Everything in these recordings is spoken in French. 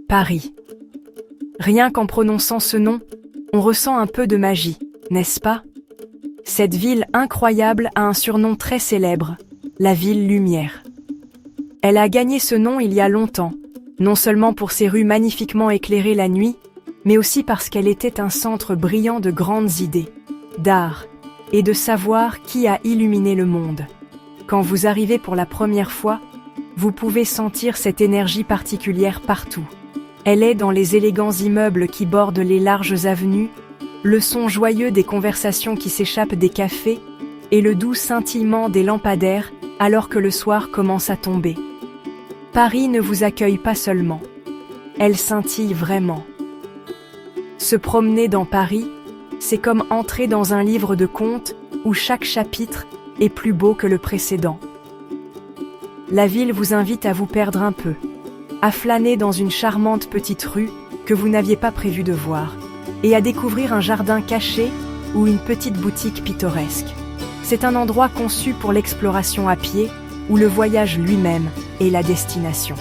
Paris. Rien qu'en prononçant ce nom, on ressent un peu de magie, n'est-ce pas? Cette ville incroyable a un surnom très célèbre, la ville lumière. Elle a gagné ce nom il y a longtemps, non seulement pour ses rues magnifiquement éclairées la nuit, mais aussi parce qu'elle était un centre brillant de grandes idées, d'art et de savoir qui a illuminé le monde. Quand vous arrivez pour la première fois, vous pouvez sentir cette énergie particulière partout. Elle est dans les élégants immeubles qui bordent les larges avenues, le son joyeux des conversations qui s'échappent des cafés et le doux scintillement des lampadaires alors que le soir commence à tomber. Paris ne vous accueille pas seulement, elle scintille vraiment. Se promener dans Paris, c'est comme entrer dans un livre de contes où chaque chapitre est plus beau que le précédent. La ville vous invite à vous perdre un peu, à flâner dans une charmante petite rue que vous n'aviez pas prévu de voir, et à découvrir un jardin caché ou une petite boutique pittoresque. C'est un endroit conçu pour l'exploration à pied, où le voyage lui-même est la destination.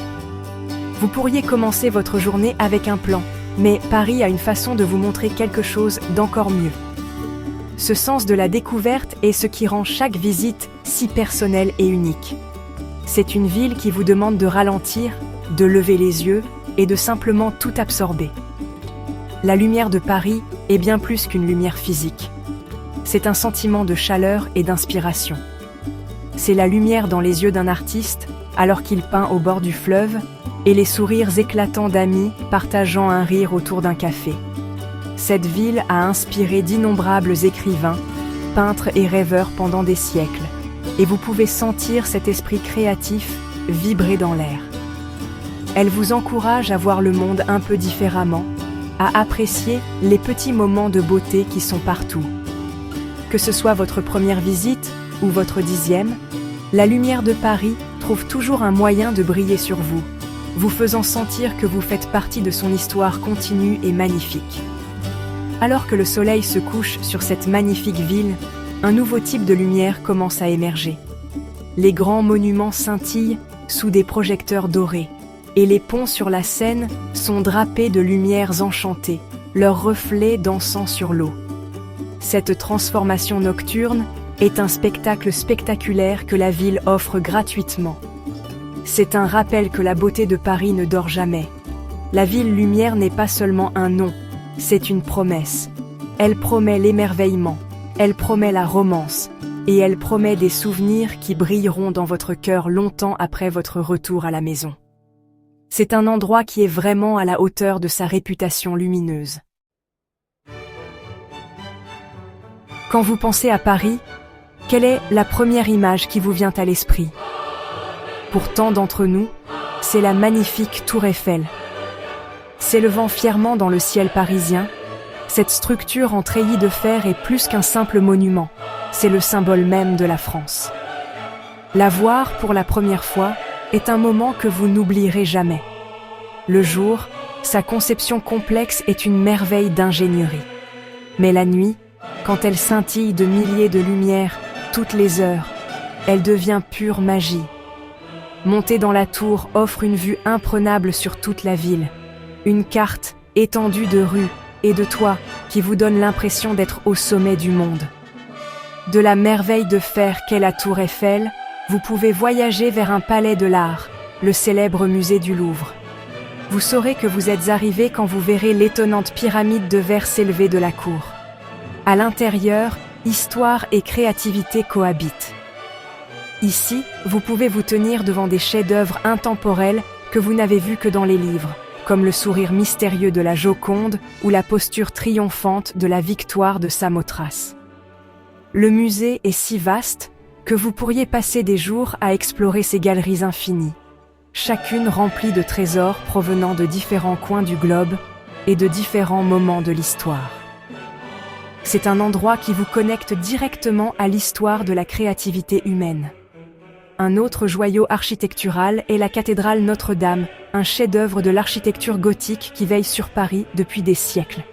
Vous pourriez commencer votre journée avec un plan, mais Paris a une façon de vous montrer quelque chose d'encore mieux. Ce sens de la découverte est ce qui rend chaque visite si personnelle et unique. C'est une ville qui vous demande de ralentir, de lever les yeux et de simplement tout absorber. La lumière de Paris est bien plus qu'une lumière physique. C'est un sentiment de chaleur et d'inspiration. C'est la lumière dans les yeux d'un artiste alors qu'il peint au bord du fleuve et les sourires éclatants d'amis partageant un rire autour d'un café. Cette ville a inspiré d'innombrables écrivains, peintres et rêveurs pendant des siècles, et vous pouvez sentir cet esprit créatif vibrer dans l'air. Elle vous encourage à voir le monde un peu différemment, à apprécier les petits moments de beauté qui sont partout. Que ce soit votre première visite ou votre 10e, la lumière de Paris trouve toujours un moyen de briller sur vous, vous faisant sentir que vous faites partie de son histoire continue et magnifique. Alors que le soleil se couche sur cette magnifique ville, un nouveau type de lumière commence à émerger. Les grands monuments scintillent sous des projecteurs dorés, et les ponts sur la Seine sont drapés de lumières enchantées, leurs reflets dansant sur l'eau. Cette transformation nocturne est un spectacle spectaculaire que la ville offre gratuitement. C'est un rappel que la beauté de Paris ne dort jamais. La ville lumière n'est pas seulement un nom, c'est une promesse. Elle promet l'émerveillement, elle promet la romance, et elle promet des souvenirs qui brilleront dans votre cœur longtemps après votre retour à la maison. C'est un endroit qui est vraiment à la hauteur de sa réputation lumineuse. Quand vous pensez à Paris, quelle est la première image qui vous vient à l'esprit? Pour tant d'entre nous, c'est la magnifique Tour Eiffel. S'élevant fièrement dans le ciel parisien, cette structure en treillis de fer est plus qu'un simple monument, c'est le symbole même de la France. La voir pour la première fois est un moment que vous n'oublierez jamais. Le jour, sa conception complexe est une merveille d'ingénierie. Mais la nuit, quand elle scintille de milliers de lumières toutes les heures, elle devient pure magie. Monter dans la tour offre une vue imprenable sur toute la ville, une carte étendue de rues et de toits qui vous donne l'impression d'être au sommet du monde. De la merveille de fer qu'est la Tour Eiffel, vous pouvez voyager vers un palais de l'art, le célèbre musée du Louvre. Vous saurez que vous êtes arrivé quand vous verrez l'étonnante pyramide de verre s'élever de la cour. À l'intérieur, histoire et créativité cohabitent. Ici, vous pouvez vous tenir devant des chefs-d'œuvre intemporels que vous n'avez vus que dans les livres, comme le sourire mystérieux de la Joconde ou la posture triomphante de la Victoire de Samothrace. Le musée est si vaste que vous pourriez passer des jours à explorer ces galeries infinies, chacune remplie de trésors provenant de différents coins du globe et de différents moments de l'histoire. C'est un endroit qui vous connecte directement à l'histoire de la créativité humaine. Un autre joyau architectural est la cathédrale Notre-Dame, un chef-d'œuvre de l'architecture gothique qui veille sur Paris depuis des siècles.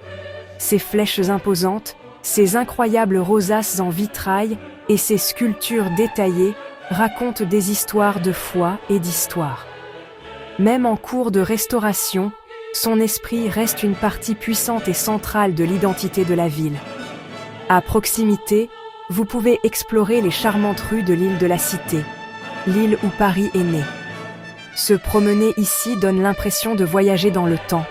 Ses flèches imposantes, ses incroyables rosaces en vitrail et ses sculptures détaillées racontent des histoires de foi et d'histoire. Même en cours de restauration, Son esprit reste une partie puissante et centrale de l'identité de la ville. À proximité, vous pouvez explorer les charmantes rues de l'île de la Cité, l'île où Paris est né. Se promener ici donne l'impression de voyager dans le temps.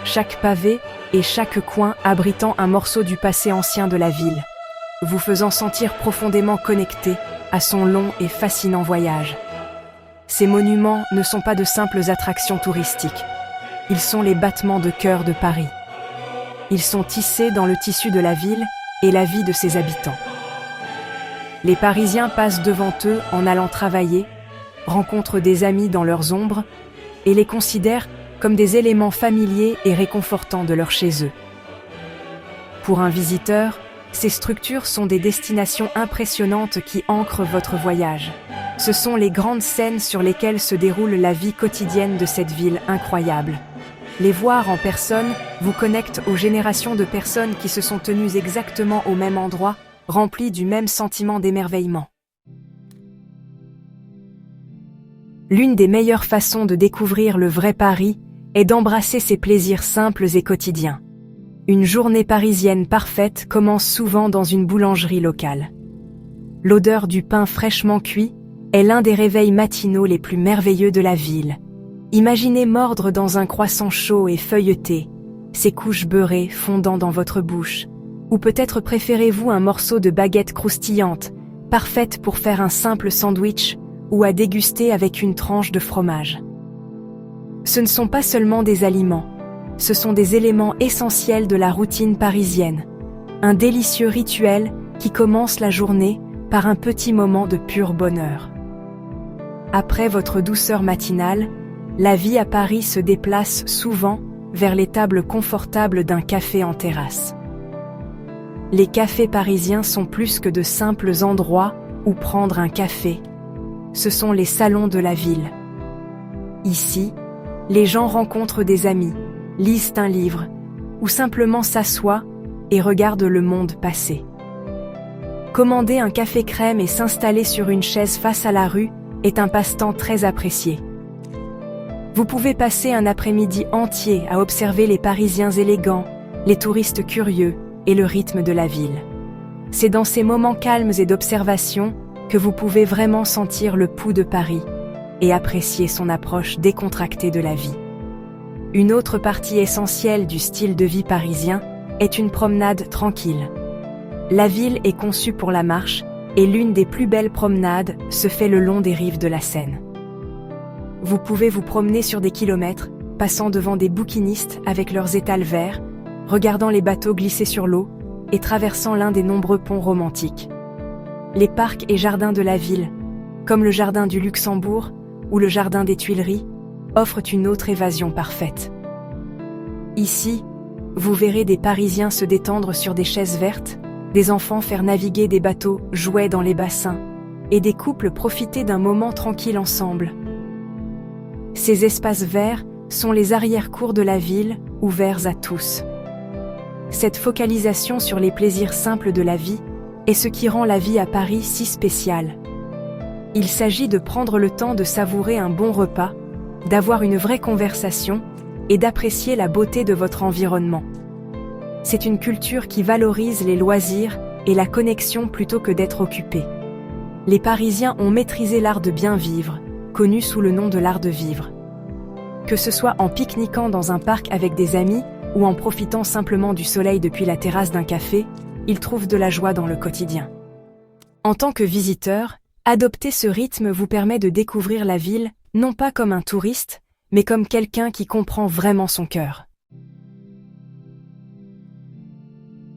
Chaque pavé et chaque coin abritant un morceau du passé ancien de la ville, vous faisant sentir profondément connecté à son long et fascinant voyage. Ces monuments ne sont pas de simples attractions touristiques. Ils sont les battements de cœur de Paris. Ils sont tissés dans le tissu de la ville et la vie de ses habitants. Les Parisiens passent devant eux en allant travailler, rencontrent des amis dans leurs ombres et les considèrent comme des éléments familiers et réconfortants de leur chez eux. Pour un visiteur, ces structures sont des destinations impressionnantes qui ancrent votre voyage. Ce sont les grandes scènes sur lesquelles se déroule la vie quotidienne de cette ville incroyable. Les voir en personne vous connecte aux générations de personnes qui se sont tenues exactement au même endroit, remplies du même sentiment d'émerveillement. L'une des meilleures façons de découvrir le vrai Paris est d'embrasser ses plaisirs simples et quotidiens. Une journée parisienne parfaite commence souvent dans une boulangerie locale. L'odeur du pain fraîchement cuit est l'un des réveils matinaux les plus merveilleux de la ville. Imaginez mordre dans un croissant chaud et feuilleté, ses couches beurrées fondant dans votre bouche. Ou peut-être préférez-vous un morceau de baguette croustillante, parfaite pour faire un simple sandwich ou à déguster avec une tranche de fromage. Ce ne sont pas seulement des aliments, ce sont des éléments essentiels de la routine parisienne. Un délicieux rituel qui commence la journée par un petit moment de pur bonheur. Après votre douceur matinale, la vie à Paris se déplace souvent vers les tables confortables d'un café en terrasse. Les cafés parisiens sont plus que de simples endroits où prendre un café. Ce sont les salons de la ville. Ici, les gens rencontrent des amis, lisent un livre, ou simplement s'assoient et regardent le monde passer. Commander un café crème et s'installer sur une chaise face à la rue est un passe-temps très apprécié. Vous pouvez passer un après-midi entier à observer les Parisiens élégants, les touristes curieux et le rythme de la ville. C'est dans ces moments calmes et d'observation que vous pouvez vraiment sentir le pouls de Paris et apprécier son approche décontractée de la vie. Une autre partie essentielle du style de vie parisien est une promenade tranquille. La ville est conçue pour la marche et l'une des plus belles promenades se fait le long des rives de la Seine. Vous pouvez vous promener sur des kilomètres, passant devant des bouquinistes avec leurs étals verts, regardant les bateaux glisser sur l'eau et traversant l'un des nombreux ponts romantiques. Les parcs et jardins de la ville, comme le jardin du Luxembourg ou le jardin des Tuileries, offrent une autre évasion parfaite. Ici, vous verrez des Parisiens se détendre sur des chaises vertes, des enfants faire naviguer des bateaux jouets dans les bassins, et des couples profiter d'un moment tranquille ensemble. Ces espaces verts sont les arrière-cours de la ville, ouverts à tous. Cette focalisation sur les plaisirs simples de la vie est ce qui rend la vie à Paris si spéciale. Il s'agit de prendre le temps de savourer un bon repas, d'avoir une vraie conversation et d'apprécier la beauté de votre environnement. C'est une culture qui valorise les loisirs et la connexion plutôt que d'être occupé. Les Parisiens ont maîtrisé l'art de bien vivre, connu sous le nom de l'art de vivre. Que ce soit en pique-niquant dans un parc avec des amis ou en profitant simplement du soleil depuis la terrasse d'un café, ils trouvent de la joie dans le quotidien. En tant que visiteur, adopter ce rythme vous permet de découvrir la ville non pas comme un touriste, mais comme quelqu'un qui comprend vraiment son cœur.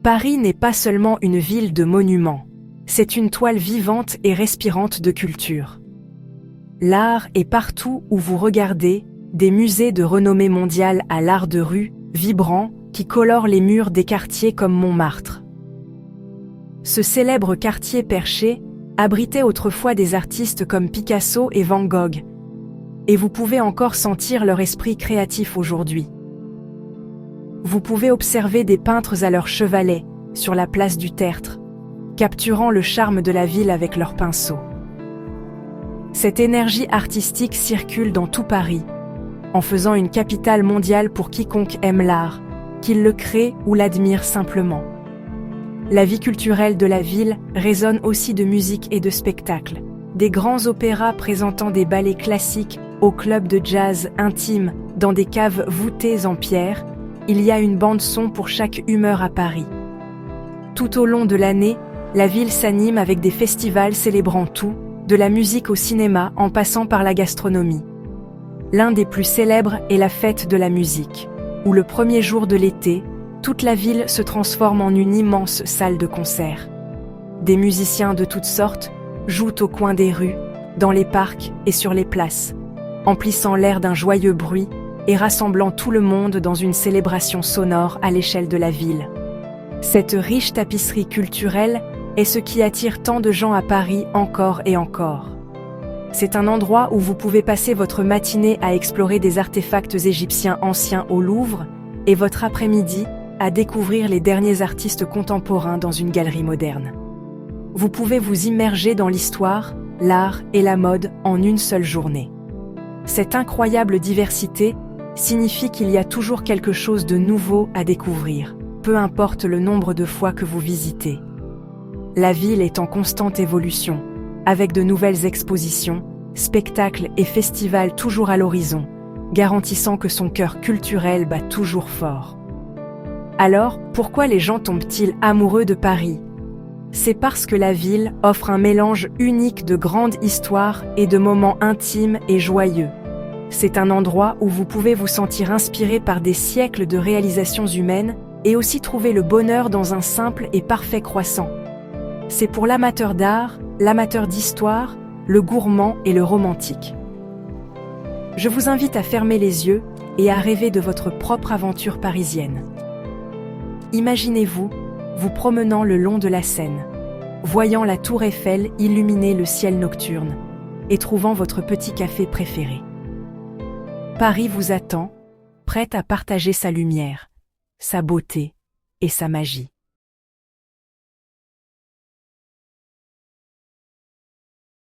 Paris n'est pas seulement une ville de monuments, c'est une toile vivante et respirante de culture. L'art est partout où vous regardez, des musées de renommée mondiale à l'art de rue, vibrants, qui colorent les murs des quartiers comme Montmartre. Ce célèbre quartier perché abritait autrefois des artistes comme Picasso et Van Gogh, et vous pouvez encore sentir leur esprit créatif aujourd'hui. Vous pouvez observer des peintres à leur chevalet, sur la place du Tertre, capturant le charme de la ville avec leurs pinceaux. Cette énergie artistique circule dans tout Paris, en faisant une capitale mondiale pour quiconque aime l'art, qu'il le crée ou l'admire simplement. La vie culturelle de la ville résonne aussi de musique et de spectacles. Des grands opéras présentant des ballets classiques aux clubs de jazz intimes dans des caves voûtées en pierre, il y a une bande-son pour chaque humeur à Paris. Tout au long de l'année, la ville s'anime avec des festivals célébrant tout, de la musique au cinéma en passant par la gastronomie. L'un des plus célèbres est la fête de la musique, où le premier jour de l'été, toute la ville se transforme en une immense salle de concert. Des musiciens de toutes sortes jouent au coin des rues, dans les parcs et sur les places, emplissant l'air d'un joyeux bruit et rassemblant tout le monde dans une célébration sonore à l'échelle de la ville. Cette riche tapisserie culturelle est ce qui attire tant de gens à Paris encore et encore. C'est un endroit où vous pouvez passer votre matinée à explorer des artefacts égyptiens anciens au Louvre et votre après-midi à découvrir les derniers artistes contemporains dans une galerie moderne. Vous pouvez vous immerger dans l'histoire, l'art et la mode en une seule journée. Cette incroyable diversité signifie qu'il y a toujours quelque chose de nouveau à découvrir, peu importe le nombre de fois que vous visitez. La ville est en constante évolution, avec de nouvelles expositions, spectacles et festivals toujours à l'horizon, garantissant que son cœur culturel bat toujours fort. Alors, pourquoi les gens tombent-ils amoureux de Paris ? C'est parce que la ville offre un mélange unique de grande histoire et de moments intimes et joyeux. C'est un endroit où vous pouvez vous sentir inspiré par des siècles de réalisations humaines et aussi trouver le bonheur dans un simple et parfait croissant. C'est pour l'amateur d'art, l'amateur d'histoire, le gourmand et le romantique. Je vous invite à fermer les yeux et à rêver de votre propre aventure parisienne. Imaginez-vous, vous promenant le long de la Seine, voyant la tour Eiffel illuminer le ciel nocturne et trouvant votre petit café préféré. Paris vous attend, prête à partager sa lumière, sa beauté et sa magie.